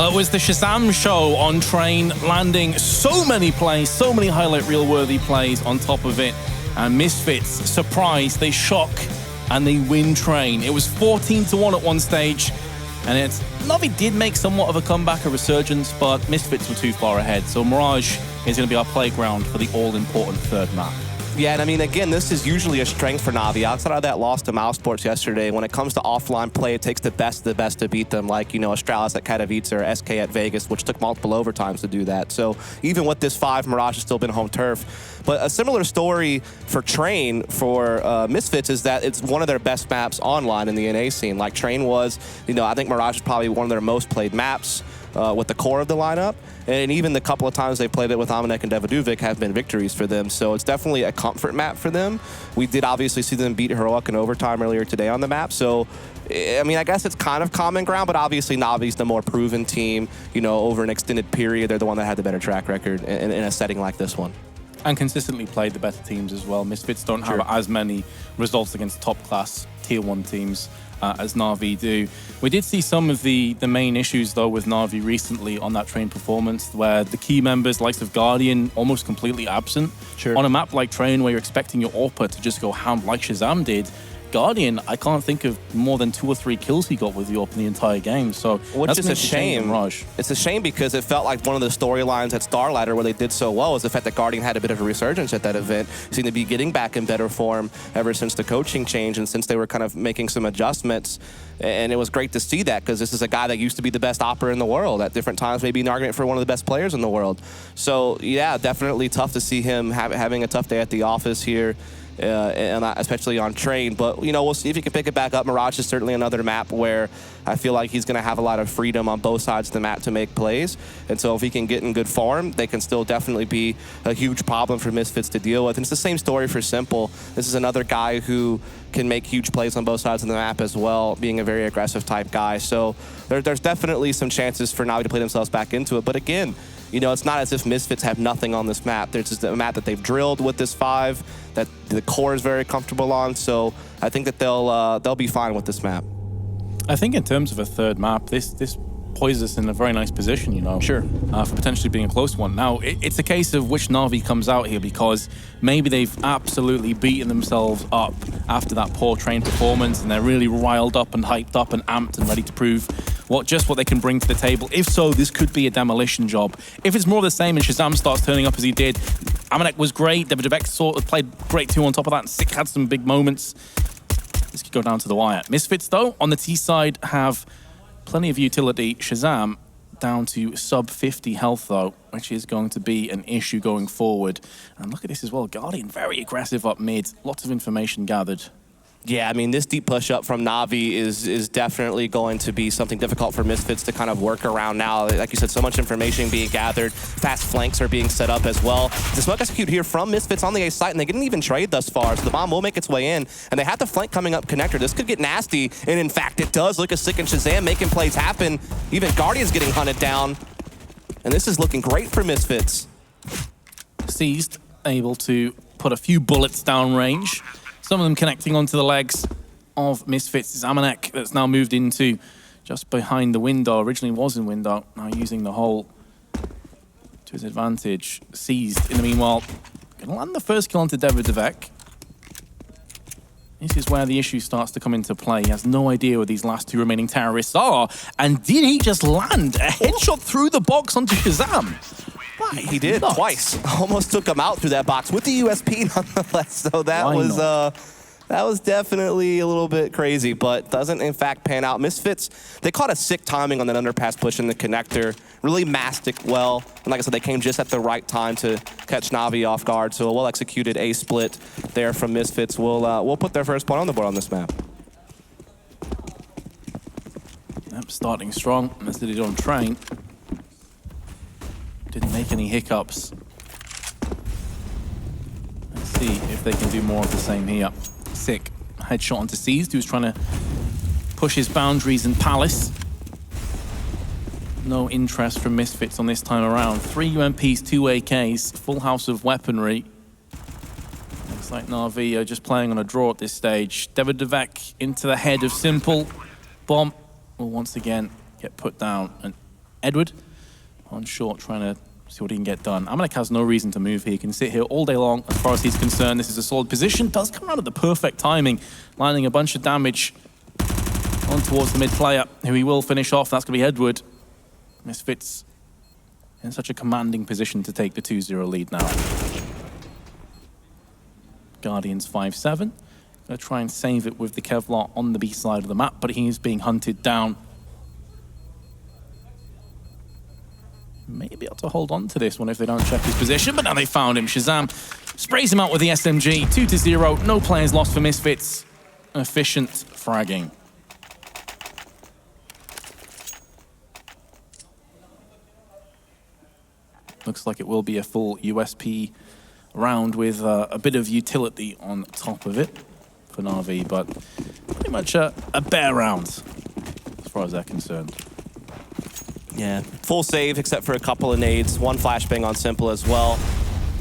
Well, it was the Shazam show on Train, landing so many plays, so many highlight reel-worthy plays on top of it. And Misfits, surprise, they shock and they win Train. It was 14-1 at one stage, and Na'Vi did make somewhat of a comeback, a resurgence, but Misfits were too far ahead. So Mirage is going to be our playground for the all-important third map. Yeah, and I mean, again, this is usually a strength for Na'Vi. Outside of that loss to Mousesports yesterday, when it comes to offline play, it takes the best of the best to beat them, like, you know, Astralis at Katowice or SK at Vegas, which took multiple overtimes to do that. So even with this 5, Mirage has still been home turf. But a similar story for Train, for Misfits, is that it's one of their best maps online in the NA scene. Like Train was, you know, I think Mirage is probably one of their most played maps with the core of the lineup. And even the couple of times they played it with Amanek and Devadovic have been victories for them. So it's definitely a comfort map for them. We did obviously see them beat Heroic in overtime earlier today on the map. So, I mean, I guess it's kind of common ground, but obviously Na'Vi's the more proven team. You know, over an extended period, they're the one that had the better track record in a setting like this one. And consistently played the better teams as well. Misfits don't have as many results against top-class Tier 1 teams as Na'Vi do. We did see some of the main issues, though, with Na'Vi recently on that Train performance, where the key members, likes of Guardian, almost completely absent. On a map like Train, where you're expecting your AWPer to just go ham like Shazam did, Guardian, I can't think of more than 2 or 3 kills he got with the AWP in the entire game. So which is a shame. It's a shame because it felt like one of the storylines at Starlighter where they did so well was the fact that Guardian had a bit of a resurgence at that event. Seemed to be getting back in better form ever since the coaching change and since they were kind of making some adjustments. And it was great to see that because this is a guy that used to be the best opera in the world at different times, maybe an argument for one of the best players in the world. So yeah, definitely tough to see him having a tough day at the office here. And especially on Train, but you know, we'll see if he can pick it back up. Mirage is certainly another map where I feel like he's going to have a lot of freedom on both sides of the map to make plays, and so if he can get in good form, they can still definitely be a huge problem for Misfits to deal with. And it's the same story for Simple. This is another guy who can make huge plays on both sides of the map as well, being a very aggressive type guy. So there's definitely some chances for Na'Vi to play themselves back into it, but again, you know, it's not as if Misfits have nothing on this map. There's just a map that they've drilled with this 5 that the core is very comfortable on. So I think that they'll be fine with this map. I think in terms of a third map, this poises us in a very nice position, you know. For potentially being a close one. Now, it's a case of which Na'Vi comes out here because maybe they've absolutely beaten themselves up after that poor Train performance and they're really riled up and hyped up and amped and ready to prove what they can bring to the table. If so, this could be a demolition job. If it's more of the same and Shazam starts turning up as he did, Amanek was great, Devadovic sort of played great too on top of that, and Sick had some big moments. This could go down to the wire. Misfits, though, on the T side have plenty of utility. Shazam down to sub 50 health, though, which is going to be an issue going forward. And look at this as well. Guardian very aggressive up mid. Lots of information gathered. Yeah, I mean, this deep push-up from Na'Vi is definitely going to be something difficult for Misfits to kind of work around now. Like you said, so much information being gathered. Fast flanks are being set up as well. The smoke execute here from Misfits on the A site, and they didn't even trade thus far, so the bomb will make its way in. And they have the flank coming up connector. This could get nasty, and in fact, it does. Look at Sick and Shazam making plays happen. Even Guardian's getting hunted down. And this is looking great for Misfits. Seized, able to put a few bullets down range. Some of them connecting onto the legs of Misfits. It's Amanek that's now moved into just behind the window. Originally was in window, now using the hole to his advantage. Seized in the meanwhile. Gonna land the first kill onto Devadovic. This is where the issue starts to come into play. He has no idea where these last 2 remaining terrorists are. And did he just land a headshot through the box onto Shazam? He did twice. Almost took him out through that box with the USP nonetheless. So that was definitely a little bit crazy, but doesn't in fact pan out. Misfits, they caught a sick timing on that underpass push in the connector. Really masked it well. And like I said, they came just at the right time to catch Na'Vi off guard. So a well-executed A split there from Misfits. We'll put their first point on the board on this map. Yep, starting strong, as they did on Train. Didn't make any hiccups. Let's see if they can do more of the same here. Sick. Headshot onto Seized, who's trying to push his boundaries in Palace. No interest from Misfits on this time around. 3 UMPs, 2 AKs, full house of weaponry. Looks like Na'Vi are just playing on a draw at this stage. Devadovic into the head of Simple. Bomb will once again get put down. And Edward on short, trying to see what he can get done. Amanek has no reason to move here. He can sit here all day long. As far as he's concerned, this is a solid position. Does come out at the perfect timing, landing a bunch of damage on towards the mid player, who he will finish off. That's going to be Edward. Misfits in such a commanding position to take the 2-0 lead now. Guardians 5-7. Going to try and save it with the Kevlar on the B side of the map, but he is being hunted down. May be able to hold on to this one if they don't check his position, but now they found him. Shazam sprays him out with the SMG. 2-0. No players lost for Misfits. Efficient fragging. Looks like it will be a full USP round with a bit of utility on top of it for Na'Vi, but pretty much a bare round as far as they're concerned. Yeah, full save except for a couple of nades, one flashbang on Simple as well.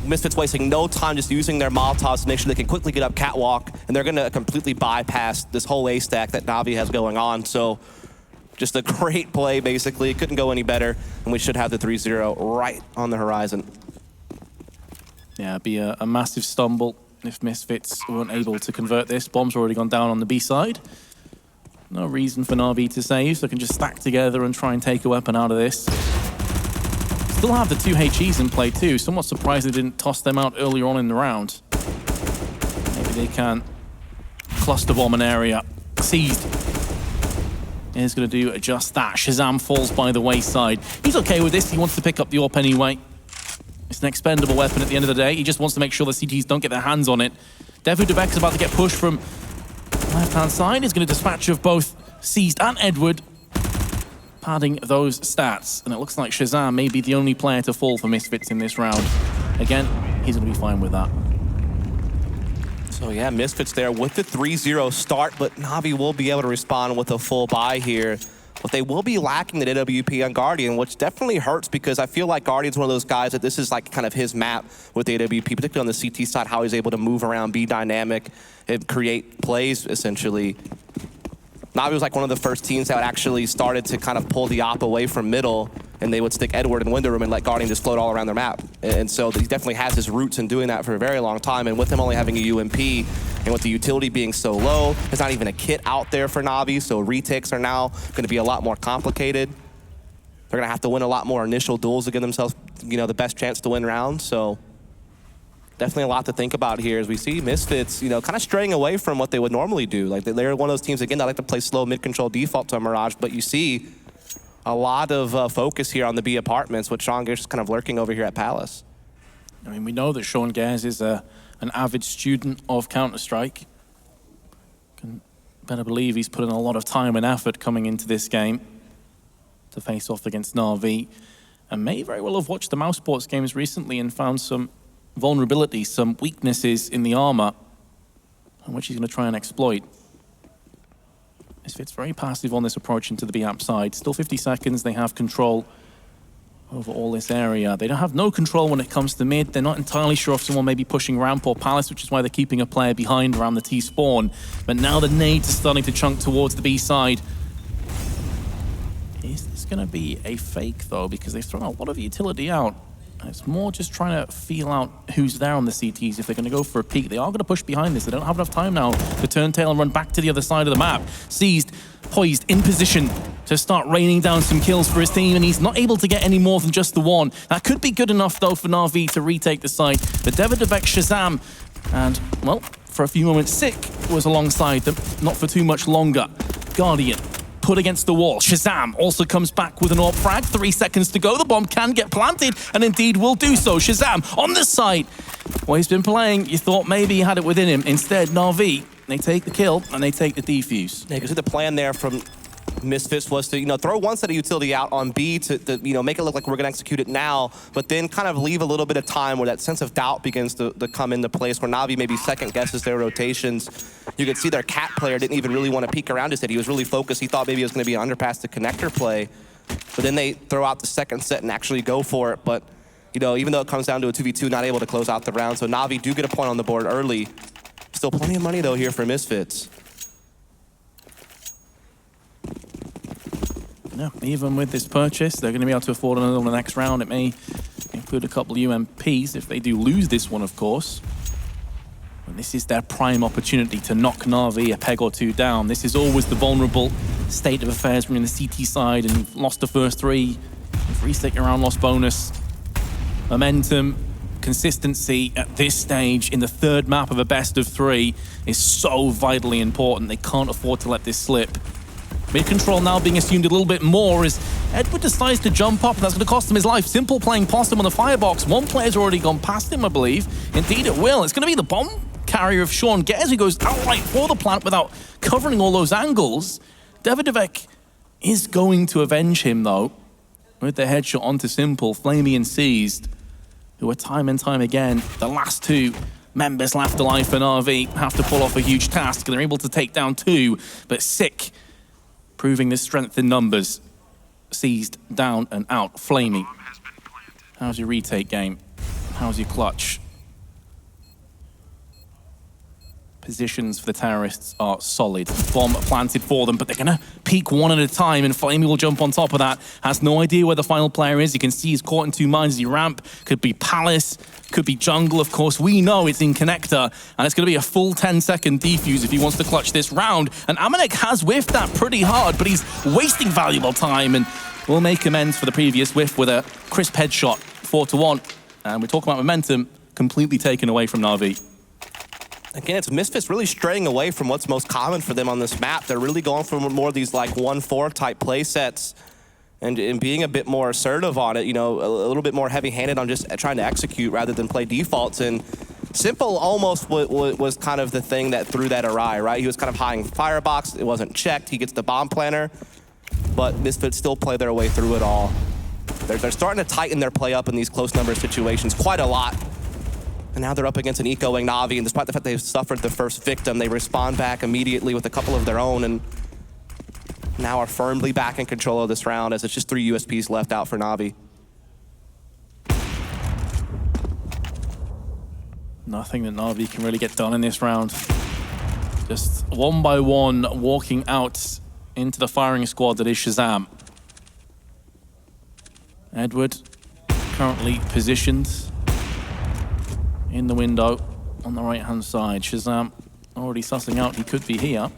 Misfits wasting no time just using their Molotovs to make sure they can quickly get up catwalk, and they're going to completely bypass this whole A stack that Na'Vi has going on. So just a great play, basically. It couldn't go any better, and we should have the 3-0 right on the horizon. Yeah, it'd be a massive stumble if Misfits weren't able to convert this. Bomb's already gone down on the B side. No reason for Na'Vi to save, so they can just stack together and try and take a weapon out of this. Still have the 2 HEs in play too. Somewhat surprised they didn't toss them out earlier on in the round. Maybe they can cluster bomb an area. Seized. Is going to do just that. Shazam falls by the wayside. He's okay with this. He wants to pick up the AWP anyway. It's an expendable weapon at the end of the day. He just wants to make sure the CTs don't get their hands on it. Devudebek is about to get pushed from left-hand side. He's going to dispatch of both Seized and Edward, padding those stats. And it looks like Shazam may be the only player to fall for Misfits in this round. Again, he's going to be fine with that. So yeah, Misfits there with the 3-0 start, but Na'Vi will be able to respond with a full buy here. But they will be lacking the AWP on Guardian, which definitely hurts because I feel like Guardian's one of those guys that this is like kind of his map with the AWP, particularly on the CT side, how he's able to move around, be dynamic, and create plays, essentially. Na'Vi was like one of the first teams that actually started to kind of pull the op away from middle, and they would stick Edward in window room and let Guardian just float all around their map. And so he definitely has his roots in doing that for a very long time. And with him only having a UMP, and with the utility being so low, there's not even a kit out there for Na'Vi, so retakes are now going to be a lot more complicated. They're going to have to win a lot more initial duels to give themselves, you know, the best chance to win rounds. So definitely a lot to think about here as we see Misfits, you know, kind of straying away from what they would normally do. Like they're one of those teams, again, that like to play slow mid-control default to a Mirage, but you see a lot of focus here on the B apartments, with Sean Gers kind of lurking over here at Palace. I mean, we know that Sean Gers is an avid student of Counter-Strike. Can better believe he's put in a lot of time and effort coming into this game to face off against Na'Vi, and may very well have watched the Mouse Sports games recently and found some vulnerabilities, some weaknesses in the armor, which he's going to try and exploit. Misfits very passive on this approach into the B app side. Still 50 seconds, they have control over all this area. They don't have no control when it comes to mid. They're not entirely sure if someone may be pushing ramp or Palace, which is why they're keeping a player behind around the T spawn. But now the nades are starting to chunk towards the B side. Is this going to be a fake, though? Because they've thrown a lot of utility out. It's more just trying to feel out who's there on the CTs if they're going to go for a peek. They are going to push behind this. They don't have enough time now to turn tail and run back to the other side of the map. Seized, poised, in position to start raining down some kills for his team, and he's not able to get any more than just the one. That could be good enough, though, for Na'Vi to retake the site. But Devudebek, Shazam, and, well, for a few moments, Sick was alongside them. Not for too much longer. Guardian put against the wall. Shazam also comes back with an AWP frag. 3 seconds to go. The bomb can get planted, and indeed will do so. Shazam on the site. Well, he's been playing. You thought maybe he had it within him. Instead, Na'Vi, they take the kill, and they take the defuse. Yeah, because the plan there from Misfits was to, you know, throw one set of utility out on B to you know, make it look like we're going to execute it now, but then kind of leave a little bit of time where that sense of doubt begins to come into place, where Na'Vi maybe second guesses their rotations. You could see their cat player didn't even really want to peek around his head. He was really focused. He thought maybe it was going to be an underpass to connector play, but then they throw out the second set and actually go for it. But, you know, even though it comes down to a 2v2, not able to close out the round, so Na'Vi do get a point on the board early. Still plenty of money, though, here for Misfits. Yeah, even with this purchase, they're going to be able to afford another one in the next round. It may include a couple of UMPs if they do lose this one, of course. And this is their prime opportunity to knock Na'Vi a peg or two down. This is always the vulnerable state of affairs when you're in the CT side and you've lost the first three. Free sticking around, lost bonus. Momentum, consistency at this stage in the third map of a best of three is so vitally important. They can't afford to let this slip. Mid-control now being assumed a little bit more as Edward decides to jump up, and that's going to cost him his life. Simple playing past him on the firebox. One player's already gone past him, I believe. Indeed it will. It's going to be the bomb carrier of Sean Gez who goes outright for the plant without covering all those angles. Davidovec is going to avenge him, though, with the headshot onto Simple. Flamey and Seized, who are time and time again the last two members left alive for Na'Vi, have to pull off a huge task. They're able to take down two, but Sick proving this strength in numbers. Seized, down and out. Flamey, how's your retake game? How's your clutch? Positions for the terrorists are solid. Bomb planted for them, but they're gonna peek one at a time, and Flamey will jump on top of that. Has no idea where the final player is. You can see he's caught in two minds as he ramp. Could be Palace, could be Jungle, of course. We know it's in Connector, and it's gonna be a full 10-second defuse if he wants to clutch this round. And Amanek has whiffed that pretty hard, but he's wasting valuable time, and will make amends for the previous whiff with a crisp headshot, 4-1. And we're talking about momentum completely taken away from Na'Vi. Again, it's Misfits really straying away from what's most common for them on this map. They're really going for more of these like 1-4 type play sets and being a bit more assertive on it, you know, a little bit more heavy-handed on just trying to execute rather than play defaults. And Simple almost was kind of the thing that threw that awry, right? He was kind of hiding firebox. It wasn't checked. He gets the bomb planter, but Misfits still play their way through it all. They're starting to tighten their play up in these close number situations quite a lot. And now they're up against an ecoing Na'Vi, and despite the fact they've suffered the first victim, they respond back immediately with a couple of their own, and now are firmly back in control of this round as it's just 3 USPs left out for Na'Vi. Nothing that Na'Vi can really get done in this round. Just one by one walking out into the firing squad that is Shazam. Edward currently positioned in the window on the right-hand side. Shazam already sussing out he could be here.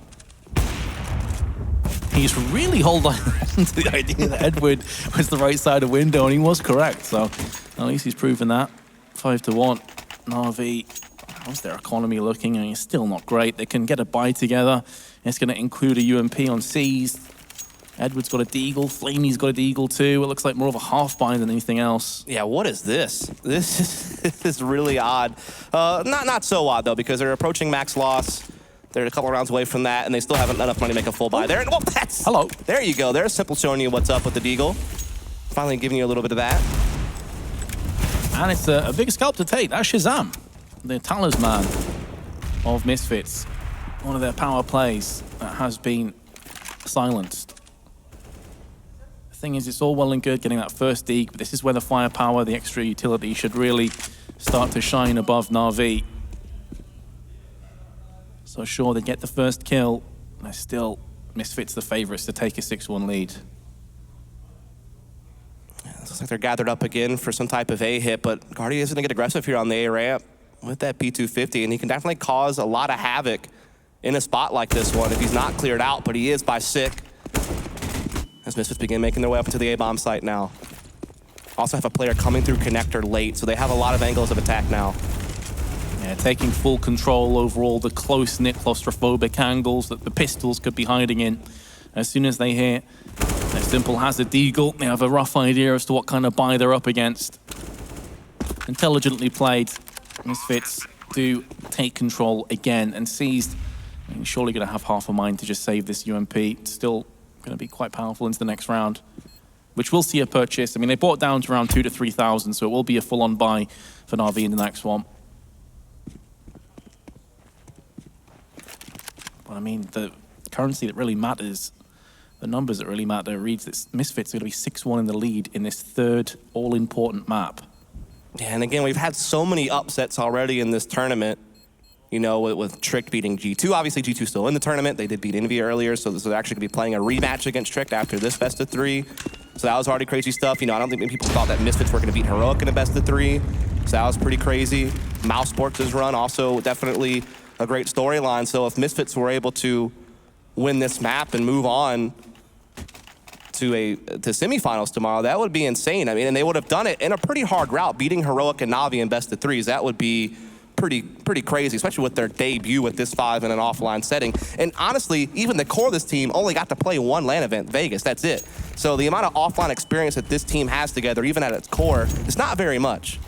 He's really holding on to the idea that Edward was the right side of window, and he was correct, so at least he's proven that. 5-1. Na'Vi, how's their economy looking? I mean, it's still not great. They can get a buy together. It's going to include a UMP on Seized. Edward's got a deagle, Flamey's got a deagle too. It looks like more of a half buy than anything else. Yeah, what is this? This is really odd. Not so odd though, because they're approaching max loss. They're a couple rounds away from that, and they still haven't enough money to make a full buy there. And, well, that's... Hello. There you go. There's Simple showing you what's up with the deagle. Finally giving you a little bit of that. And it's a big scalp to take. That's Shazam, the talisman of Misfits. One of their power plays that has been silenced. Thing is, it's all well and good getting that first deke, but this is where the firepower, the extra utility should really start to shine above Na'Vi. So sure, they get the first kill, they're still Misfits the favorites to take a 6-1 lead. Yeah, it looks like they're gathered up again for some type of A hit, but Guardy is going to get aggressive here on the A ramp with that P250, and he can definitely cause a lot of havoc in a spot like this one if he's not cleared out, but he is by Sick. As Misfits begin making their way up into the A-bomb site now. Also have a player coming through connector late, so they have a lot of angles of attack now. Yeah, taking full control over all the close-knit claustrophobic angles that the pistols could be hiding in. As soon as they hear that Simple has a deagle, they have a rough idea as to what kind of buy they're up against. Intelligently played. Misfits do take control again, and Seized, I mean, surely going to have half a mind to just save this UMP. It's still going to be quite powerful into the next round, which will see a purchase. I mean, they bought down to around 2,000 to 3,000, so it will be a full-on buy for Na'Vi in the next one. But I mean, the currency that really matters, the numbers that really matter, reads that Misfits are going to be 6-1 in the lead in this third all-important map. Yeah, and again, we've had so many upsets already in this tournament. you know, with Trick beating G2. Obviously, G2 still in the tournament. They did beat Envy earlier, so they're actually going to be playing a rematch against Trick after this best of 3. So that was already crazy stuff. You know, I don't think many people thought that Misfits were going to beat Heroic in a best of 3. So that was pretty crazy. Mouse Sports' run, also definitely a great storyline. So if Misfits were able to win this map and move on to semifinals tomorrow, that would be insane. I mean, and they would have done it in a pretty hard route, beating Heroic and Na'Vi in best of 3s. That would be pretty crazy, especially with their debut with this 5 in an offline setting. And honestly, even the core of this team only got to play one LAN event, Vegas, that's it. So the amount of offline experience that this team has together, even at its core, is not very much.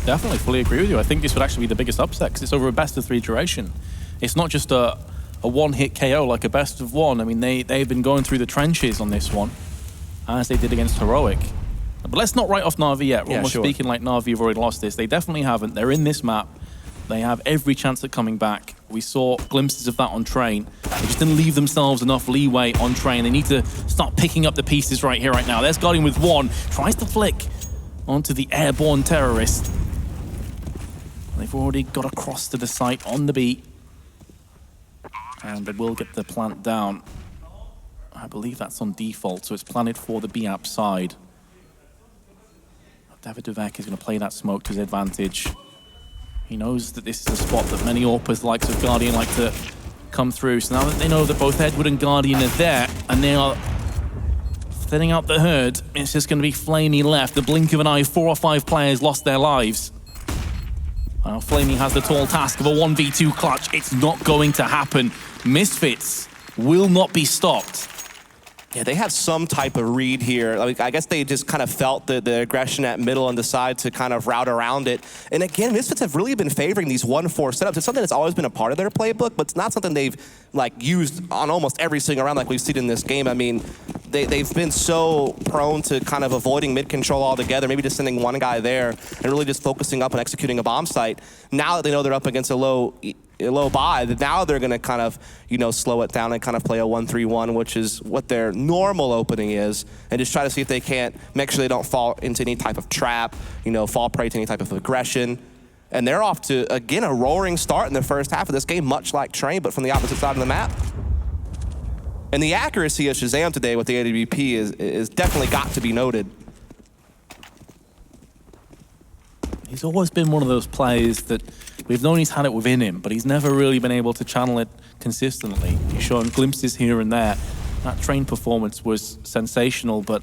Definitely, fully agree with you. I think this would actually be the biggest upset because it's over a best of 3 duration. It's not just a one-hit KO like a best of 1. I mean, they've been going through the trenches on this one, as they did against Heroic. But let's not write off Na'Vi yet. We're almost speaking like Na'Vi have already lost this. They definitely haven't. They're in this map. They have every chance at coming back. We saw glimpses of that on Train. They just didn't leave themselves enough leeway on Train. They need to start picking up the pieces right here, right now. There's Guardian with 1. Tries to flick onto the airborne terrorist. They've already got across to the site on the B. And they will get the plant down. I believe that's on default, so it's planted for the B app side. David Duvek is going to play that smoke to his advantage. He knows that this is a spot that many AWPers likes of Guardian like to come through. So now that they know that both Edward and Guardian are there, and they are thinning out the herd, it's just going to be Flamey left. The blink of an eye, 4 or 5 players lost their lives. Now Flamey has the tall task of a 1v2 clutch. It's not going to happen. Misfits will not be stopped. Yeah, they have some type of read here. I guess they just kind of felt the aggression at middle and decided to kind of route around it. And again, Misfits have really been favoring these 1-4 setups. It's something that's always been a part of their playbook, but it's not something they've used on almost every single round like we've seen in this game. I mean, they've been so prone to kind of avoiding mid control altogether, maybe just sending one guy there and really just focusing up on executing a bomb site. Now that they know they're up against a low buy, now they're going to kind of, slow it down and kind of play a 1-3-1, which is what their normal opening is, and just try to see if they can't make sure they don't fall into any type of trap, fall prey to any type of aggression. And they're off to, again, a roaring start in the first half of this game, much like Train, but from the opposite side of the map. And the accuracy of Shazam today with the AWP is definitely got to be noted. He's always been one of those players that we've known he's had it within him, but he's never really been able to channel it consistently. He's shown glimpses here and there. That Train performance was sensational, but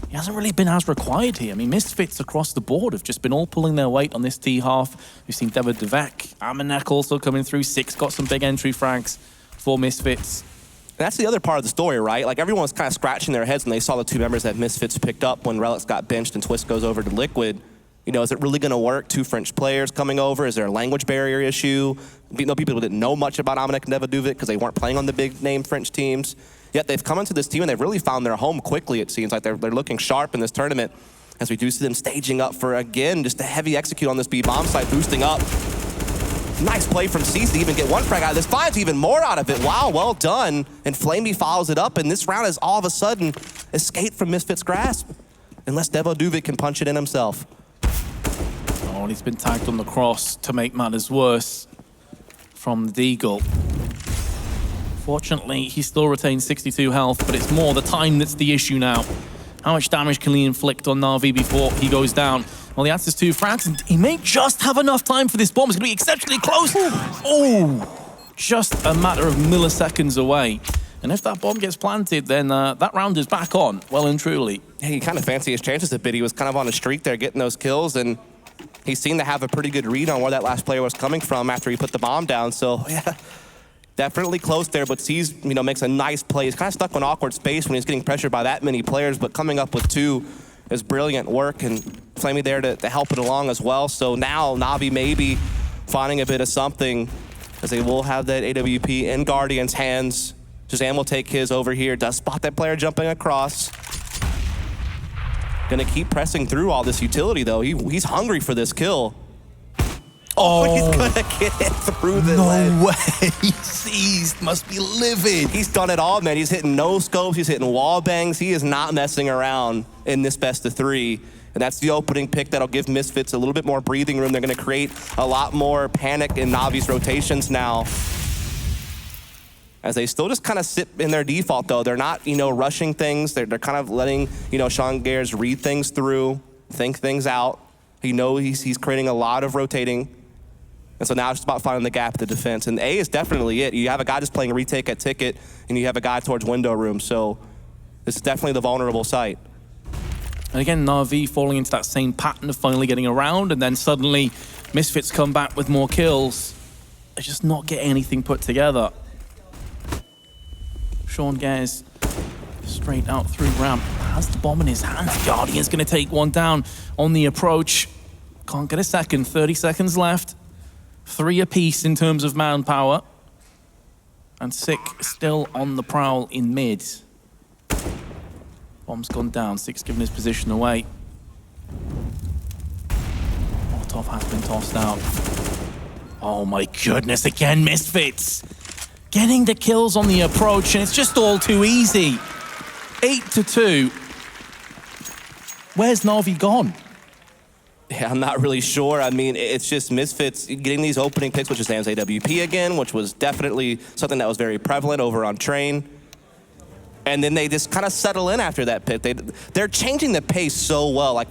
he hasn't really been as required here. I mean, Misfits across the board have just been all pulling their weight on this T-half. We've seen David Duvek, Amanek also coming through. 6 got some big entry frags for Misfits. That's the other part of the story, right? Like, everyone was kind of scratching their heads when they saw the 2 members that Misfits picked up when Relics got benched and Twist goes over to Liquid. Is it really going to work? 2 French players coming over? Is there a language barrier issue? People didn't know much about Amanek and Devaduvic because they weren't playing on the big-name French teams. Yet they've come into this team and they've really found their home quickly, it seems like. They're looking sharp in this tournament as we do see them staging up for, again, just a heavy execute on this B-bomb site, boosting up. Nice play from Cease to even get 1 frag out of this. Finds even more out of it. Wow, well done. And Flamey follows it up, and this round has all of a sudden escaped from Misfits' grasp. Unless Devaduvic can punch it in himself. Oh, and he's been tagged on the cross to make matters worse from the Deagle. Fortunately, he still retains 62 health, but it's more the time that's the issue now. How much damage can he inflict on Na'Vi before he goes down? Well, the answer is 2 frags, and he may just have enough time for this bomb. It's going to be exceptionally close. Oh, just a matter of milliseconds away. And if that bomb gets planted, then that round is back on, well and truly. Yeah, he kind of fancied his chances a bit. He was kind of on a streak there, getting those kills, and he seemed to have a pretty good read on where that last player was coming from after he put the bomb down. So, yeah, definitely close there, but Sees, makes a nice play. He's kind of stuck on awkward space when he's getting pressured by that many players, but coming up with 2 is brilliant work, and Flamey there to help it along as well. So now Na'Vi maybe finding a bit of something, as they will have that AWP in Guardian's hands. Shazam will take his over here, does spot that player jumping across. Gonna keep pressing through all this utility though. He's hungry for this kill. Oh, he's gonna get it through the leg. No way. Seized, must be livid. He's done it all, man. He's hitting no scopes, he's hitting wall bangs. He is not messing around in this best of 3. And that's the opening pick that'll give Misfits a little bit more breathing room. They're going to create a lot more panic in Navi's rotations now. As they still just kind of sit in their default, though. They're not, rushing things. They're kind of letting, Sean Gares read things through, think things out. He's creating a lot of rotating. And so now it's just about finding the gap at the defense. And A is definitely it. You have a guy just playing retake at ticket, and you have a guy towards window room. So this is definitely the vulnerable site. And again, Na'Vi falling into that same pattern of finally getting around, and then suddenly Misfits come back with more kills. They're just not getting anything put together. Sean Gares straight out through ramp. Has the bomb in his hands. Guardian's going to take one down on the approach. Can't get a second. 30 seconds left. 3 apiece in terms of manpower. And Sick still on the prowl in mid. Bomb's gone down. Sick's given his position away. Molotov has been tossed out. Oh my goodness, again, Misfits. Getting the kills on the approach, and it's just all too easy. 8-2. Where's Na'Vi gone? Yeah, I'm not really sure. I mean, it's just Misfits getting these opening picks, which is Sam's AWP again, which was definitely something that was very prevalent over on Train. And then they just kind of settle in after that pick. They're changing the pace so well.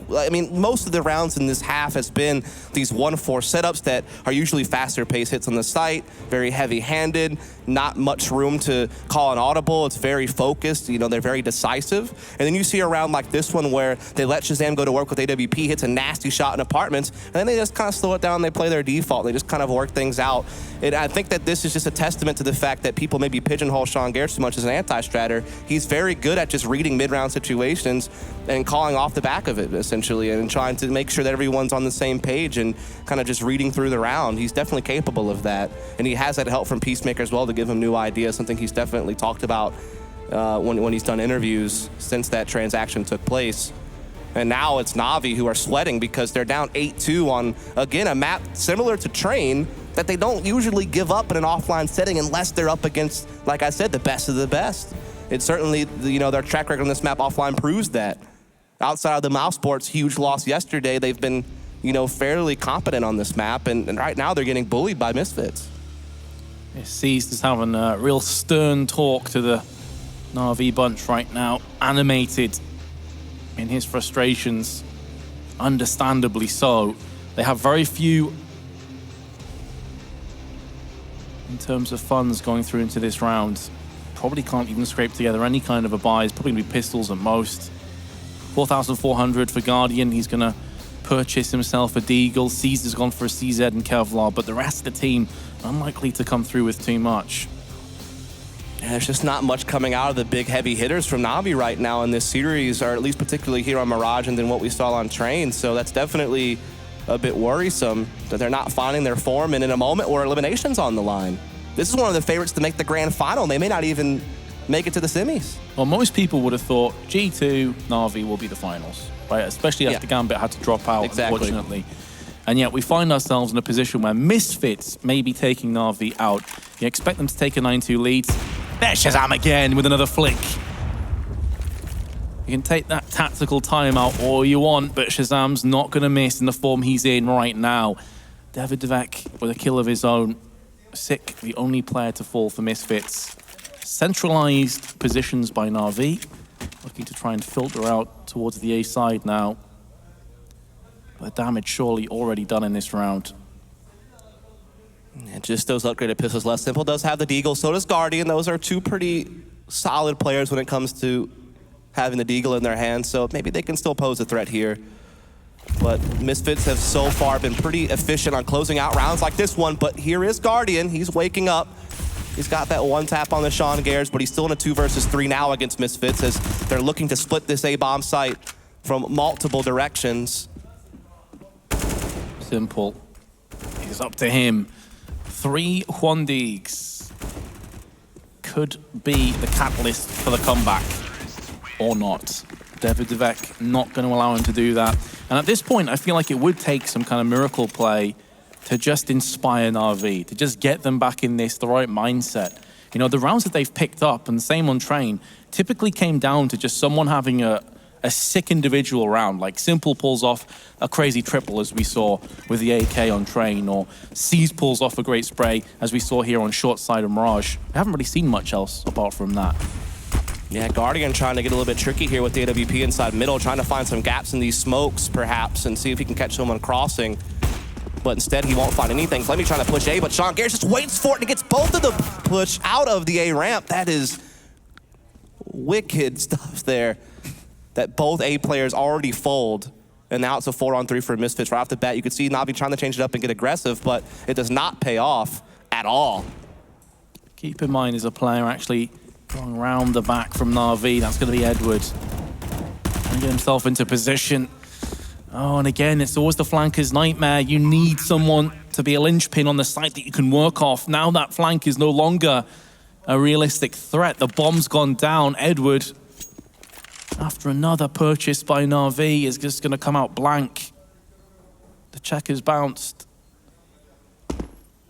Most of the rounds in this half has been these 1-4 setups that are usually faster pace hits on the site, very heavy-handed, not much room to call an audible. It's very focused. They're very decisive. And then you see a round like this one where they let Shazam go to work with AWP, hits a nasty shot in apartments, and then they just kind of slow it down. They play their default. They just kind of work things out. And I think that this is just a testament to the fact that people maybe pigeonhole Sean Gares too much as an anti-stratter. He's very good at just reading mid-round situations and calling off the back of it, essentially, and trying to make sure that everyone's on the same page and kind of just reading through the round. He's definitely capable of that. And he has had help from Peacemaker as well to give him new ideas, something he's definitely talked about when he's done interviews since that transaction took place. And now it's Na'Vi who are sweating because they're down 8-2 on, again, a map similar to Train that they don't usually give up in an offline setting unless they're up against, like I said, the best of the best. It's certainly, their track record on this map offline proves that. Outside of the Mousesports huge loss yesterday, they've been, fairly competent on this map, and right now they're getting bullied by Misfits. Seized is having a real stern talk to the Na'Vi bunch right now, animated in his frustrations, understandably so. They have very few in terms of funds going through into this round. Probably can't even scrape together any kind of a buy. It's probably going to be pistols at most. 4,400 for Guardian. He's going to purchase himself a Deagle. Caesar's gone for a CZ and Kevlar, but the rest of the team unlikely to come through with too much. Yeah, there's just not much coming out of the big heavy hitters from Na'Vi right now in this series, or at least particularly here on Mirage and then what we saw on Train. So that's definitely a bit worrisome that they're not finding their form, and in a moment where elimination's on the line. This is one of the favorites to make the grand final. They may not even make it to the semis. Well, most people would have thought G2, Na'Vi will be the finals, right? Especially after Gambit had to drop out, unfortunately. And yet we find ourselves in a position where Misfits may be taking Na'Vi out. You expect them to take a 9-2 lead. There's Shazam again with another flick. You can take that tactical timeout all you want, but Shazam's not going to miss in the form he's in right now. Davidovec with a kill of his own. Sick, the only player to fall for Misfits. Centralized positions by Na'Vi. Looking to try and filter out towards the A side now. But damage surely already done in this round. And just those upgraded pistols. Less Simple does have the Deagle, so does Guardian. Those are two pretty solid players when it comes to having the Deagle in their hands, so maybe they can still pose a threat here. But Misfits have so far been pretty efficient on closing out rounds like this one, but here is Guardian. He's waking up. He's got that one tap on the Sean Gares, but he's still in a 2 versus 3 now against Misfits as they're looking to split this A-bomb site from multiple directions. Simple. It's up to him. 3 Huandigs could be the catalyst for the comeback, or not. Davidovec not going to allow him to do that. And at this point, I feel like it would take some kind of miracle play to just inspire Na'Vi, to just get them back in the right mindset. The rounds that they've picked up, and the same on Train, typically came down to just someone having a a sick individual round. Like Simple pulls off a crazy triple as we saw with the AK on Train, or C's pulls off a great spray as we saw here on short side of Mirage. We haven't really seen much else apart from that. Yeah, Guardian trying to get a little bit tricky here with the AWP inside middle, trying to find some gaps in these smokes perhaps and see if he can catch someone crossing. But instead he won't find anything. Flemmy trying to push A, but Sean Garrett just waits for it and gets both of them push out of the A ramp. That is wicked stuff there. That both A players already fold. And now it's a 4-on-3 for Misfits right off the bat. You could see Navi trying to change it up and get aggressive, but it does not pay off at all. Keep in mind, as a player actually going around the back from Na'Vi, that's going to be Edward. And get himself into position. Oh, and again, it's always the flanker's nightmare. You need someone to be a linchpin on the site that you can work off. Now that flank is no longer a realistic threat. The bomb's gone down. Edward, after another purchase by Na'Vi, is just going to come out blank. The check has bounced.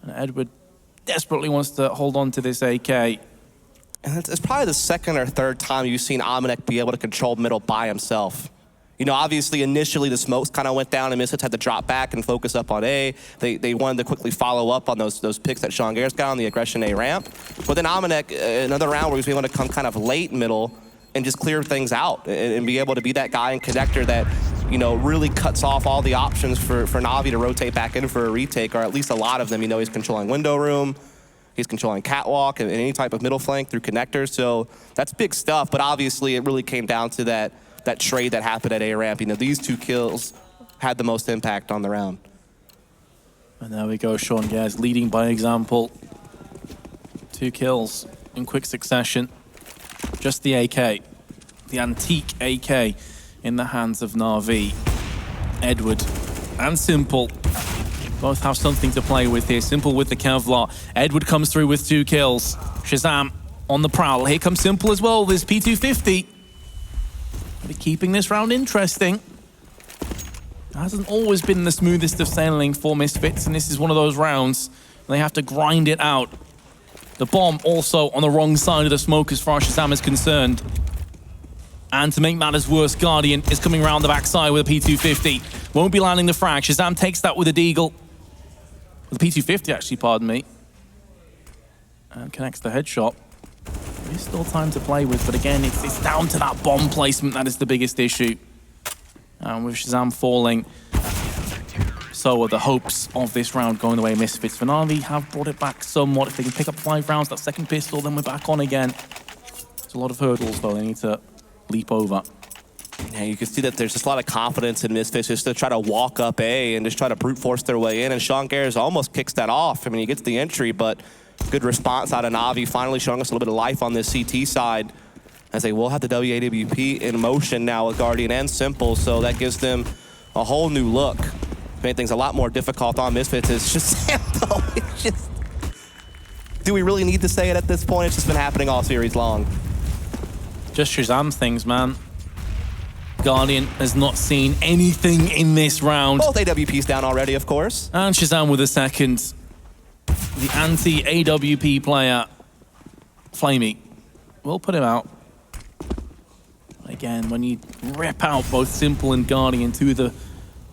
And Edward desperately wants to hold on to this AK. And it's probably the second or third time you've seen Amanek be able to control middle by himself. You know, obviously, initially the smokes kind of went down and Misfits had to drop back and focus up on A. They wanted to quickly follow up on those picks that Sean Garrett's got on the aggression A ramp. But then Amanek, another round where he was able to come kind of late middle and just clear things out and be able to be that guy in connector that, you know, really cuts off all the options for Na'Vi to rotate back in for a retake, or at least a lot of them. You know, he's controlling window room, he's controlling catwalk and any type of middle flank through connectors. So that's big stuff, but obviously it really came down to that trade that happened at A-Ramp. You know, these two kills had the most impact on the round. And there we go, Sean Gers leading by example. 2 kills in quick succession. Just the AK, the antique AK in the hands of Na'Vi. Edward and Simple both have something to play with here. Simple with the Kevlar. Edward comes through with 2 kills. Shazam on the prowl. Here comes Simple as well. There's P250. Keeping this round interesting. It hasn't always been the smoothest of sailing for Misfits, and this is one of those rounds they have to grind it out. The bomb also on the wrong side of the smoke as far as Shazam is concerned. And to make matters worse, Guardian is coming around the backside with a P250. Won't be landing the frag. Shazam takes that with a deagle. With a P250, actually, pardon me. And connects the headshot. There's still time to play with, but again, it's down to that bomb placement that is the biggest issue. And with Shazam falling, so are the hopes of this round going the way of Misfits. Na'Vi have brought it back somewhat. If they can pick up 5 rounds, that second pistol, then we're back on again. There's a lot of hurdles, though, they need to leap over. Yeah, you can see that there's just a lot of confidence in Misfits just to try to walk up A and just try to brute force their way in, and Sean Garrett almost kicks that off. I mean, he gets the entry, but good response out of Na'Vi, finally showing us a little bit of life on this CT side, as they will have the WAWP in motion now with Guardian and Simple, so that gives them a whole new look. If anything's a lot more difficult on Misfits, it's just Simple. It's just, do we really need to say it at this point? It's just been happening all series long. Just Shazam things, man. Guardian has not seen anything in this round. Both AWPs down already, of course. And Shazam with a second. The anti-AWP player, Flamey, will put him out. Again, when you rip out both Simple and Guardian, 2 of the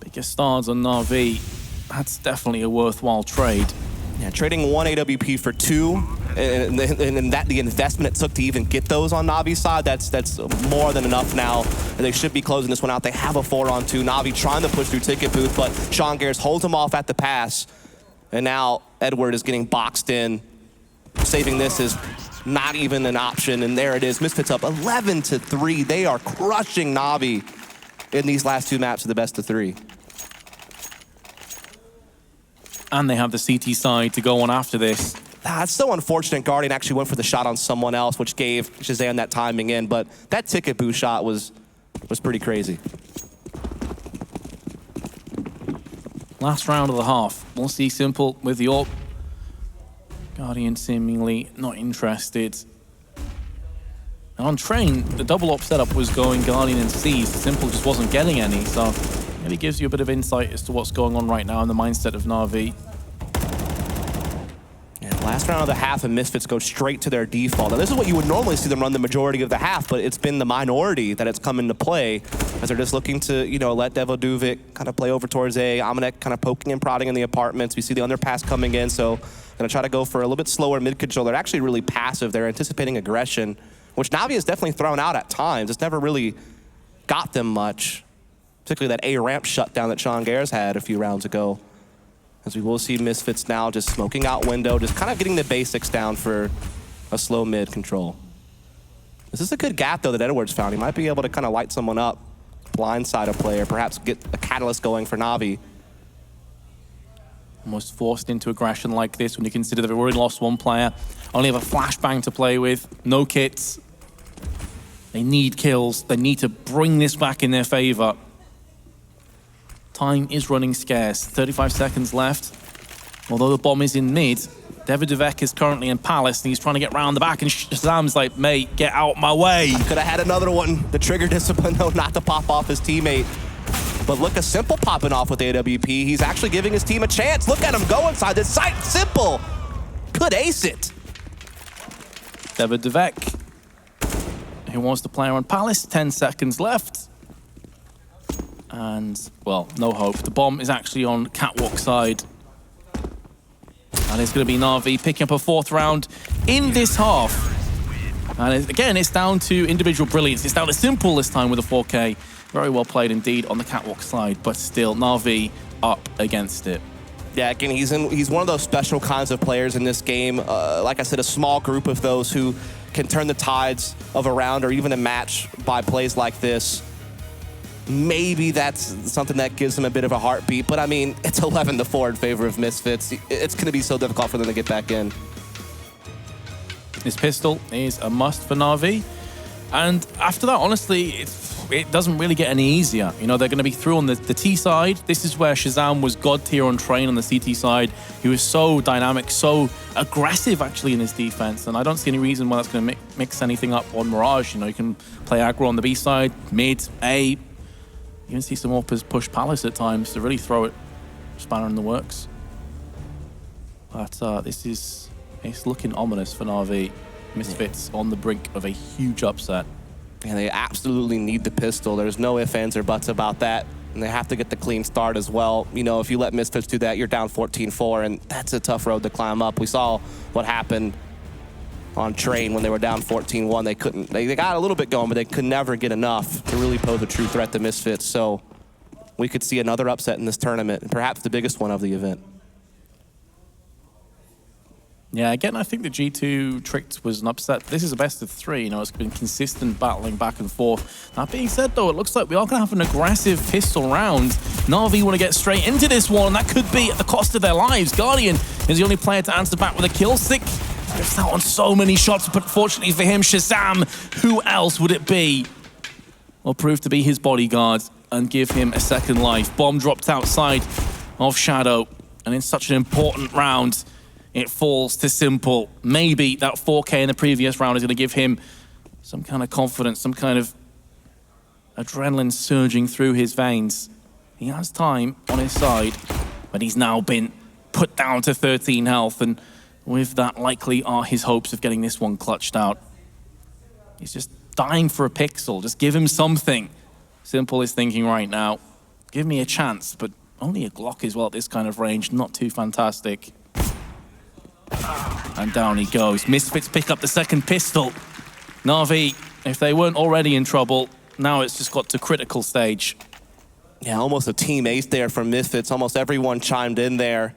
biggest stars on Na'Vi, that's definitely a worthwhile trade. Yeah, trading 1 AWP for 2, and that the investment it took to even get those on Na'Vi's side, that's more than enough now. They should be closing this one out. They have a 4-on-2. Na'Vi trying to push through ticket booth, but Sean Garrett holds him off at the pass. And now Edward is getting boxed in. Saving this is not even an option, and there it is. Misfits up 11-3. They are crushing Na'Vi in these last 2 maps of the best of 3. And they have the CT side to go on after this. It's so unfortunate Guardian actually went for the shot on someone else, which gave Shazam that timing in, but that ticket boost shot was pretty crazy. Last round of the half. We'll see Simple with the AWP. Guardian seemingly not interested. And on Train, the double AWP setup was going Guardian and C's. Simple just wasn't getting any, so maybe gives you a bit of insight as to what's going on right now in the mindset of Na'Vi. Yeah, Last round of the half, and Misfits go straight to their default. Now, this is what you would normally see them run the majority of the half, but it's been the minority that it's come into play, as they're just looking to, you know, let Devoduvic kind of play over towards A. Amanek kind of poking and prodding in the apartments. We see the underpass coming in, so gonna try to go for a little bit slower mid control. They're actually really passive. They're anticipating aggression, which Navi has definitely thrown out at times. It's never really got them much, particularly that A ramp shutdown that Sean Gares had a few rounds ago. As we will see Misfits now just smoking out window, just kind of getting the basics down for a slow mid control. This is a good gap, though, that Edwards found. He might be able to kind of light someone up, blindside a player, perhaps get a catalyst going for Navi. Almost forced into aggression like this when you consider they've already lost one player, only have a flashbang to play with, no kits. They need kills. They need to bring this back in their favor. Time is running scarce. 35 seconds left. Although the bomb is in mid, Devoduvic is currently in Palace, and he's trying to get round the back, and Shazam's like, mate, get out my way. Could have had another one. The trigger discipline, though, not to pop off his teammate. But look, a Simple popping off with AWP. He's actually giving his team a chance. Look at him go inside this site. Simple could ace it. Devoduvic, who wants to play on Palace, 10 seconds left. And, well, no hope. The bomb is actually on Catwalk side. And it's going to be Na'Vi picking up a 4th round in this half. And again, it's down to individual brilliance. It's down to Simple this time with a 4K. Very well played indeed on the Catwalk side, but still, Na'Vi up against it. Yeah, again, he's one of those special kinds of players in this game. Like I said, a small group of those who can turn the tides of a round or even a match by plays like this. Maybe that's something that gives them a bit of a heartbeat, but I mean, it's 11-4 in favor of Misfits. It's going to be so difficult for them to get back in. This pistol is a must for Na'Vi. And after that, honestly, it doesn't really get any easier. You know, they're going to be through on the T side. This is where Shazam was god tier on Train on the CT side. He was so dynamic, so aggressive, actually, in his defense. And I don't see any reason why that's going to mix anything up on Mirage. You know, you can play aggro on the B side, mid, A. You can see some AWPers push Palace at times to really throw it spanner in the works. But it's looking ominous for Na'Vi. Misfits on the brink of a huge upset. And they absolutely need the pistol. There's no ifs, ands, or buts about that. And they have to get the clean start as well. You know, if you let Misfits do that, you're down 14-4, and that's a tough road to climb up. We saw what happened on Train when they were down 14-1. They couldn't, they got a little bit going, but they could never get enough to really pose a true threat to Misfits. So we could see another upset in this tournament, and perhaps the biggest one of the event. Yeah, again, I think the G2 Tricked was an upset. This is a best of 3, you know, it's been consistent battling back and forth. That being said, though, it looks like we are going to have an aggressive pistol round. Na'Vi want to get straight into this one, and that could be at the cost of their lives. Guardian is the only player to answer back with a kill stick. Drifts out on so many shots, but fortunately for him, Shazam, who else would it be? Will prove to be his bodyguard and give him a second life. Bomb dropped outside of Shadow, and in such an important round, it falls to Simple. Maybe that 4K in the previous round is going to give him some kind of confidence, some kind of adrenaline surging through his veins. He has time on his side, but he's now been put down to 13 health, and with that likely are his hopes of getting this one clutched out. He's just dying for a pixel. Just give him something. Simple is thinking right now, give me a chance, but only a Glock as well at this kind of range, not too fantastic. And down he goes. Misfits pick up the second pistol. Na'Vi, if they weren't already in trouble, now it's just got to critical stage. Yeah, almost a team ace there from Misfits. Almost everyone chimed in there.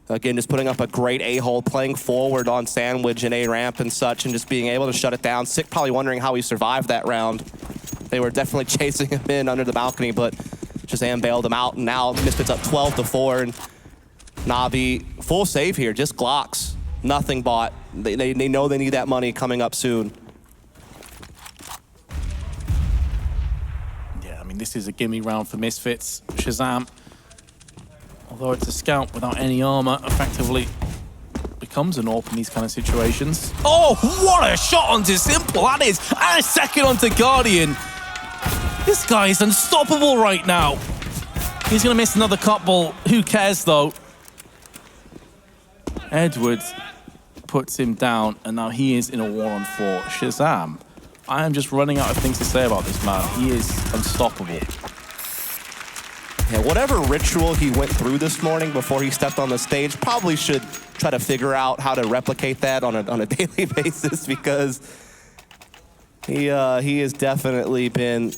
Again, just putting up a great A-hole, playing forward on Sandwich and A-ramp and such, and just being able to shut it down. Sick probably wondering how he survived that round. They were definitely chasing him in under the balcony, but Shazam bailed him out, and now Misfits up 12-4, and Na'Vi, full save here, just Glocks. Nothing bought. They know they need that money coming up soon. Yeah, I mean, this is a gimme round for Misfits. Shazam, although it's a scout without any armor, effectively becomes an AWP in these kind of situations. Oh, what a shot onto Simple that is! And a second onto Guardian. This guy is unstoppable right now. He's gonna miss another couple. Who cares, though? Edwards puts him down, and now he is in a 1-on-4. Shazam, I am just running out of things to say about this man. He is unstoppable. Yeah, whatever ritual he went through this morning before he stepped on the stage, probably should try to figure out how to replicate that on a daily basis, because he has definitely been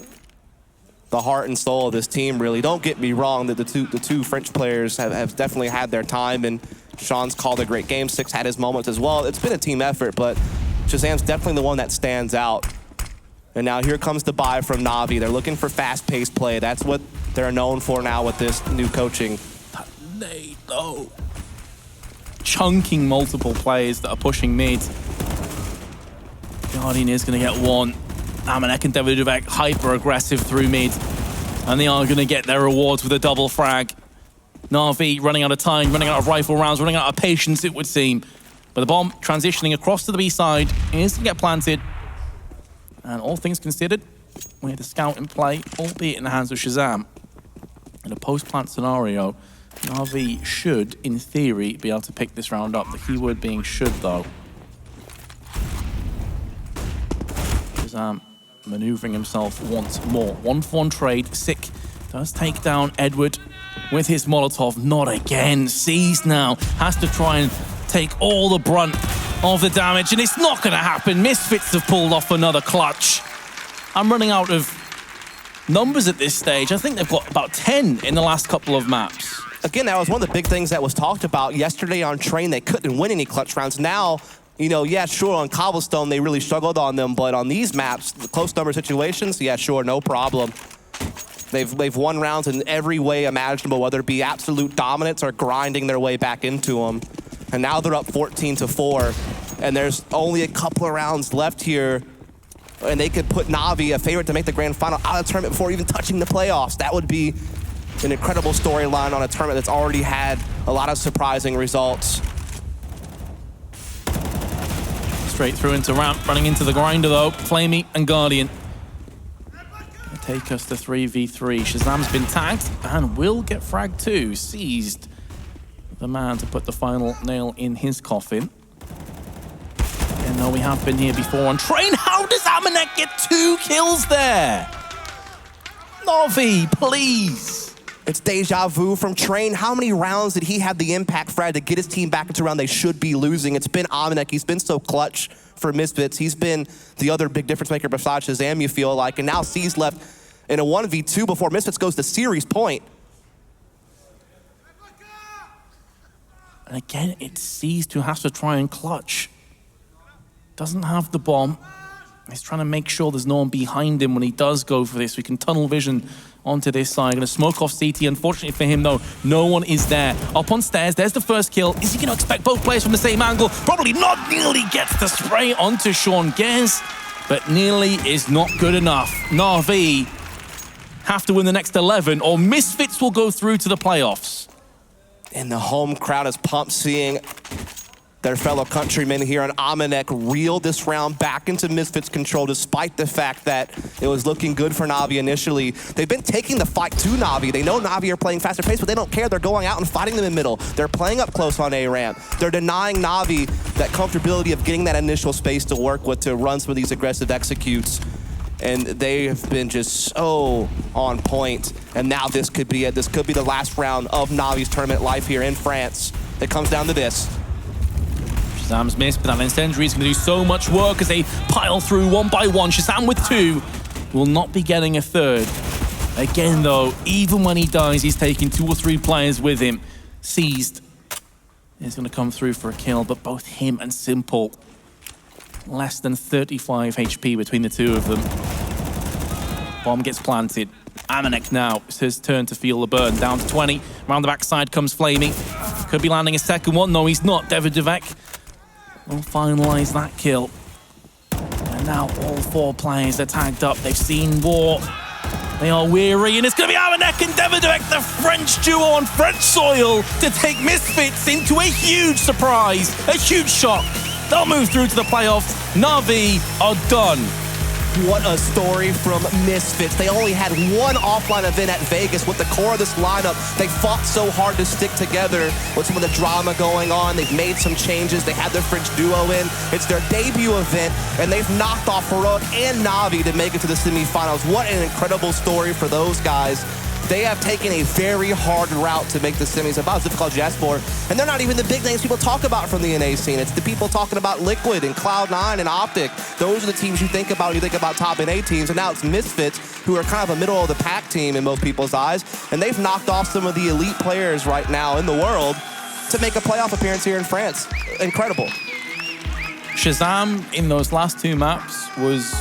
the heart and soul of this team, really. Don't get me wrong, that the two French players have definitely had their time, and Sean's called a great game. Six had his moments as well. It's been a team effort, but Shazam's definitely the one that stands out. And now here comes the buy from Na'Vi. They're looking for fast-paced play. That's what they're known for now with this new coaching. That nade, though. Chunking multiple players that are pushing mid. Guardian is going to get one. Amanek and DreamHack hyper-aggressive through mid. And they are going to get their rewards with a double frag. Na'Vi running out of time, running out of rifle rounds, running out of patience, it would seem. But the bomb transitioning across to the B side is to get planted. And all things considered, we had the scout in play, albeit in the hands of Shazam. In a post-plant scenario, Na'Vi should, in theory, be able to pick this round up. The keyword being should, though. Shazam maneuvering himself once more. 1-for-1 trade. Sick does take down Edward with his Molotov. Not again. Seized now. Has to try and take all the brunt of the damage, and it's not going to happen. Misfits have pulled off another clutch. I'm running out of numbers at this stage. I think they've got about 10 in the last couple of maps. Again, that was one of the big things that was talked about yesterday on Train. They couldn't win any clutch rounds. Now, you know, yeah, sure, on Cobblestone, they really struggled on them, but on these maps, the close number situations, yeah, sure, no problem. They've won rounds in every way imaginable, whether it be absolute dominance or grinding their way back into them. And now they're up 14-4, and there's only a couple of rounds left here, and they could put Na'Vi, a favorite to make the grand final, out of the tournament before even touching the playoffs. That would be an incredible storyline on a tournament that's already had a lot of surprising results. Straight through into ramp, running into the grinder though. Flamey and Guardian. Take us to 3v3. Shazam's been tagged and will get fragged too. Seized the man to put the final nail in his coffin. And though we have been here before on Train, how does Amanek get 2 kills there? Na'Vi, please. It's deja vu from Train. How many rounds did he have the impact frag to get his team back into a round they should be losing? It's been Amanek. He's been so clutch for Misfits. He's been the other big difference maker besides Shazam, you feel like. And now C's left in a 1v2 before Misfits goes to series point. And again, it's Seized who has to try and clutch. Doesn't have the bomb. He's trying to make sure there's no one behind him when he does go for this. We can tunnel vision onto this side. Gonna smoke off CT. Unfortunately for him, though, no one is there. Up on stairs, there's the first kill. Is he gonna expect both players from the same angle? Probably not. Nearly gets the spray onto Sean Gez, but nearly is not good enough. Na'Vi have to win the next 11, or Misfits will go through to the playoffs. And the home crowd is pumped seeing their fellow countrymen here on Amanek reel this round back into Misfits control, despite the fact that it was looking good for Na'Vi initially. They've been taking the fight to Na'Vi. They know Na'Vi are playing faster pace, but they don't care. They're going out and fighting them in middle. They're playing up close on A-ramp. They're denying Na'Vi that comfortability of getting that initial space to work with to run some of these aggressive executes. And they have been just so on point. And now this could be it. This could be the last round of Na'Vi's tournament life here in France. It comes down to this. Shazam's missed, but that incendiary is going to do so much work as they pile through one by one. Shazam with 2 will not be getting a third. Again, though, even when he dies, he's taking 2 or 3 players with him. Seized is going to come through for a kill, but both him and Simple, less than 35 HP between the two of them. Bomb gets planted. Amanek now, it's his turn to feel the burn. Down to 20. Around the backside comes Flamey. Could be landing a second one. No, he's not. DreamHack will finalize that kill. And now all 4 players are tagged up. They've seen war. They are weary, and it's going to be Amanek and DreamHack, the French duo on French soil, to take Misfits into a huge surprise, a huge shock. They'll move through to the playoffs. Na'Vi are done. What a story from Misfits. They only had one offline event at Vegas with the core of this lineup. They fought so hard to stick together with some of the drama going on. They've made some changes. They had their French duo in. It's their debut event, and they've knocked off Heroic and Na'Vi to make it to the semifinals. What an incredible story for those guys. They have taken a very hard route to make the semis about as difficult as esport, and they're not even the big names people talk about from the NA scene. It's the people talking about Liquid and Cloud9 and Optic. Those are the teams you think about when you think about top NA teams, and now it's Misfits, who are kind of a middle-of-the-pack team in most people's eyes, and they've knocked off some of the elite players right now in the world to make a playoff appearance here in France. Incredible. Shazam in those last 2 maps was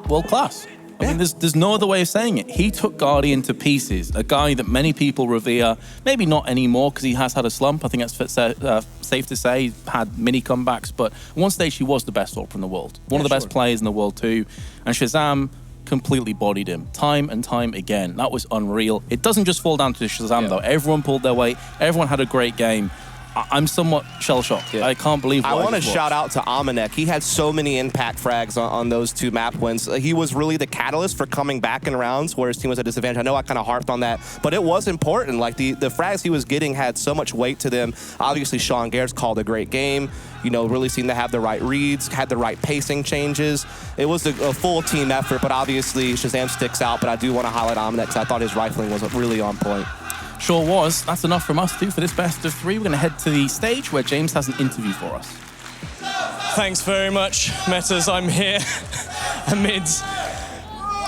world-class. I mean, there's no other way of saying it. He took Guardian to pieces, a guy that many people revere, maybe not anymore because he has had a slump. I think that's safe to say. He had mini comebacks, but at one stage he was the best opera in the world. One of the best players in the world too. And Shazam completely bodied him time and time again. That was unreal. It doesn't just fall down to Shazam though. Everyone pulled their weight. Everyone had a great game. I'm somewhat shell-shocked. I can't believe what I want to shout out to Amanek. He had so many impact frags on those 2 map wins. He was really the catalyst for coming back in rounds where his team was at a disadvantage. I know I kind of harped on that, but it was important. Like the frags he was getting had so much weight to them. Obviously, Sean Garrett's called a great game. You know, really seemed to have the right reads, had the right pacing changes. It was a full team effort, but obviously Shazam sticks out. But I do want to highlight Amanek because I thought his rifling was really on point. Sure was. That's enough from us, too, for this best of 3. We're going to head to the stage where James has an interview for us. Thanks very much, Metas. I'm here amid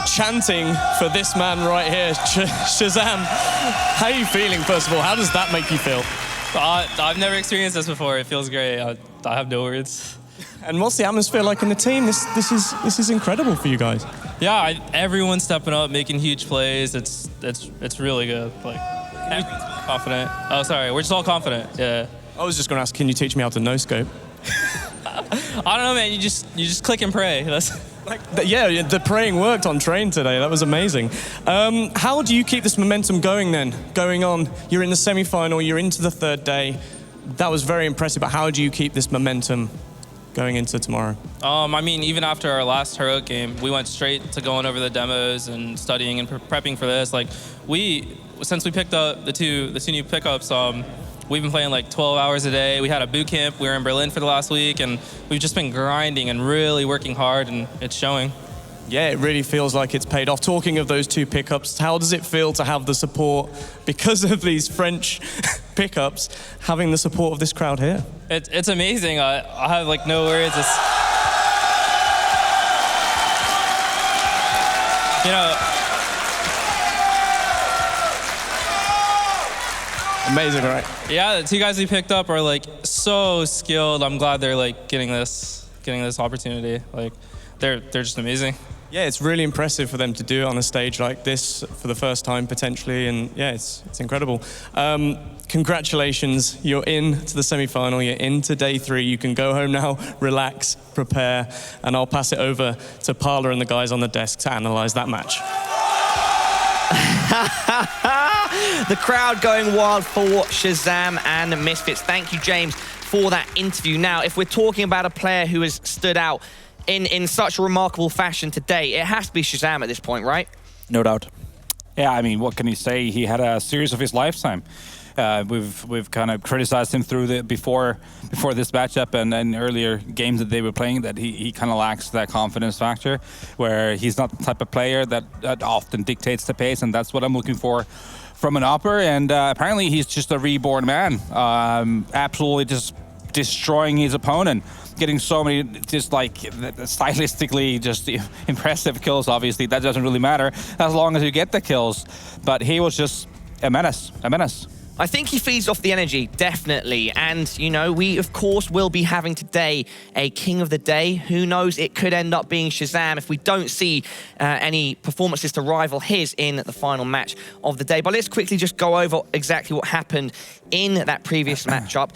chanting for this man right here, Shazam. How are you feeling, first of all? How does that make you feel? I've never experienced this before. It feels great. I have no words. And what's the atmosphere like in the team? This is incredible for you guys. Yeah, everyone's stepping up, making huge plays. It's really good. Like, everyone's confident. Oh, sorry, we're just all confident. Yeah. I was just going to ask, can you teach me how to no scope? I don't know, man. You just click and pray. That's yeah, the praying worked on train today. That was amazing. How do you keep this momentum going then? Going on, you're in the semi-final, you're into the 3rd day. That was very impressive, but how do you keep this momentum going into tomorrow? I mean, even after our last Heroic game, we went straight to going over the demos and studying and prepping for this. Like, since we picked up the two new pickups, we've been playing like 12 hours a day. We had a boot camp. We were in Berlin for the last week, and we've just been grinding and really working hard, and it's showing. Yeah, it really feels like it's paid off. Talking of those 2 pickups, how does it feel to have the support, because of these French pickups, having the support of this crowd here? It's amazing. I have like no words. You know. Amazing, right? Yeah, the 2 guys we picked up are like so skilled. I'm glad they're like getting this opportunity. Like, they're just amazing. Yeah, it's really impressive for them to do it on a stage like this for the first time potentially, and yeah, it's incredible. Congratulations, you're in to the semi-final, you're into day 3. You can go home now, relax, prepare, and I'll pass it over to Parla and the guys on the desk to analyze that match. The crowd going wild for Shazam and Misfits. Thank you, James, for that interview. Now, if we're talking about a player who has stood out in such a remarkable fashion today, it has to be Shazam at this point, right? No doubt. Yeah, I mean, what can you say? He had a series of his lifetime. We've kind of criticized him through before this matchup and earlier games that they were playing that he kind of lacks that confidence factor, where he's not the type of player that often dictates the pace, and that's what I'm looking for from an Opper. And apparently he's just a reborn man, absolutely just destroying his opponent, getting so many just like stylistically just impressive kills. Obviously that doesn't really matter as long as you get the kills, but he was just a menace. I think he feeds off the energy, definitely. And, you know, we, of course, will be having today a King of the Day. Who knows, it could end up being Shazam if we don't see any performances to rival his in the final match of the day. But let's quickly just go over exactly what happened in that previous matchup.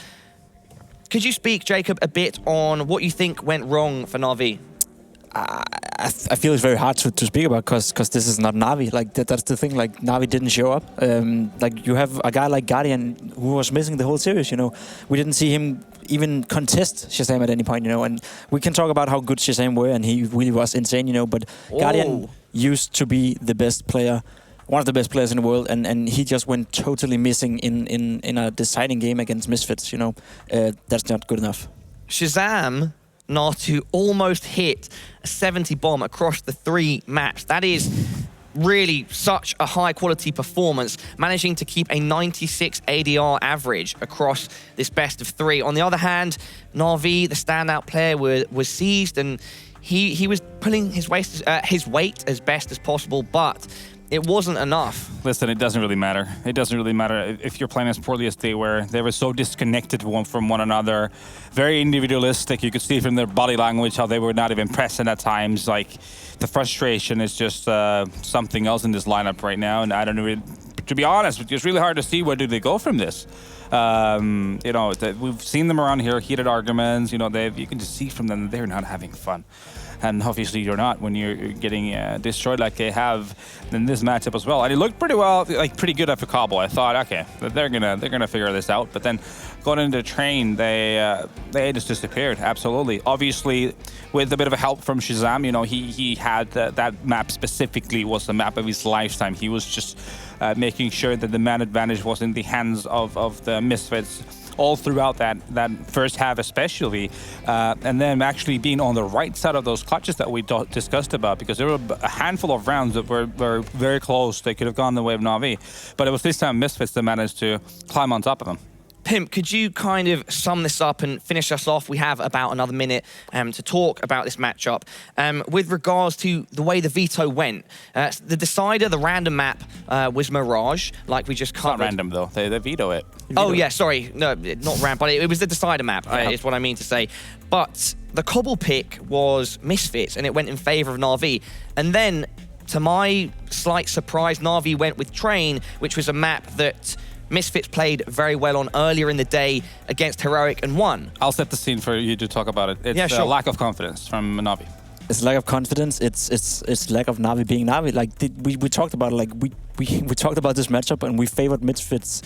Could you speak, Jacob, a bit on what you think went wrong for Na'Vi? I feel it's very hard to speak about because this is not Na'Vi. Like that's the thing. Like Na'Vi didn't show up. Like you have a guy like Guardian who was missing the whole series. You know, we didn't see him even contest Shazam at any point. You know, and we can talk about how good Shazam were, and he really was insane. You know, but Guardian used to be the best player. One of the best players in the world, and he just went totally missing in a deciding game against Misfits. You know, that's not good enough. Shazam, Natu, almost hit a 70 bomb across the 3 maps. That is really such a high quality performance, managing to keep a 96 ADR average across this best of 3. On the other hand, Na'Vi, the standout player, was seized, and he was pulling his weight as best as possible, but it wasn't enough. Listen, it doesn't really matter. It doesn't really matter if you're playing as poorly as they were. They were so disconnected from one another, very individualistic. You could see from their body language how they were not even present at times. Like, the frustration is just something else in this lineup right now. And I don't know, to be honest, it's really hard to see where do they go from this. You know, we've seen them around here, heated arguments. You know, you can just see from them that they're not having fun. And obviously you're not when you're getting destroyed like they have in this matchup as well. And it looked pretty well, like pretty good after Cobble. I thought, okay, they're gonna figure this out. But then going into Train, they just disappeared. Absolutely. Obviously, with a bit of a help from Shazam, you know, he had that map specifically was the map of his lifetime. He was just making sure that the man advantage was in the hands of the Misfits all throughout that first half especially, and then actually being on the right side of those clutches that we discussed about, because there were a handful of rounds that were very close. They could have gone the way of Na'Vi, but it was this time Misfits that managed to climb on top of them. Pimp, could you kind of sum this up and finish us off? We have about another minute to talk about this matchup. With regards to the way the veto went, the decider, the random map, was Mirage, like we just covered. It's not random, though. They veto it. Oh, yeah, sorry. No, not random, but it was the decider map, is what I mean to say. But the Cobble pick was Misfits, and it went in favor of Na'Vi. And then, to my slight surprise, Na'Vi went with Train, which was a map that Misfits played very well on earlier in the day against Heroic and won. I'll set the scene for you to talk about it. It's a lack of confidence from Na'Vi. It's lack of confidence. It's lack of Na'Vi being Na'Vi. Like we talked about it. Like we talked about this matchup, and we favored Misfits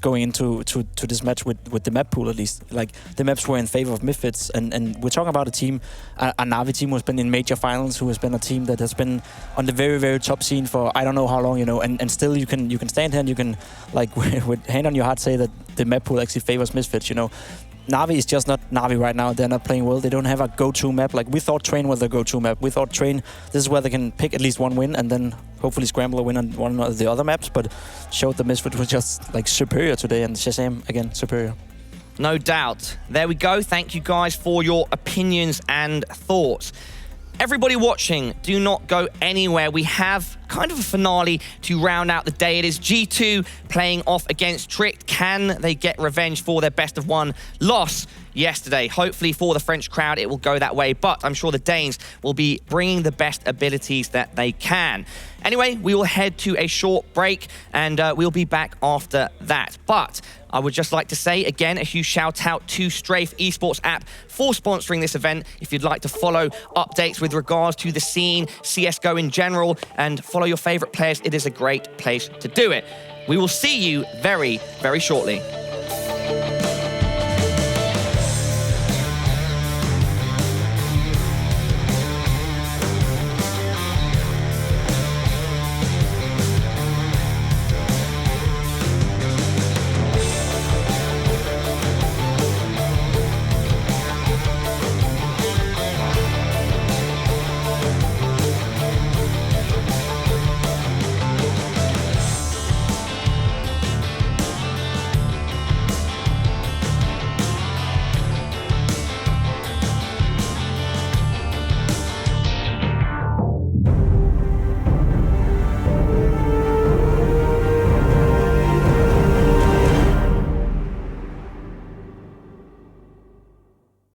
going into this match with the map pool at least. Like the maps were in favor of Misfits, and we're talking about a team, a Na'Vi team who has been in major finals, who has been a team that has been on the very, very top scene for I don't know how long, you know. And still you can stand here and you can like with hand on your heart say that the map pool actually favors Misfits, you know. Na'Vi is just not Na'Vi right now. They're not playing well. They don't have a go-to map. Like, we thought Train was the go-to map. We thought Train, this is where they can pick at least one win and then hopefully scramble a win on one of the other maps, but showed the Misfits was just, like, superior today, and Shazam, again, superior. No doubt. There we go. Thank you guys for your opinions and thoughts. Everybody watching, do not go anywhere. We have kind of a finale to round out the day. It is G2 playing off against Tricked. Can they get revenge for their best of 1 loss yesterday? Hopefully for the French crowd, it will go that way, but I'm sure the Danes will be bringing the best abilities that they can. Anyway, we will head to a short break, and we'll be back after that. But I would just like to say, again, a huge shout out to Strafe Esports app for sponsoring this event. If you'd like to follow updates with regards to the scene, CSGO in general, and follow your favorite players, it is a great place to do it. We will see you very, very shortly.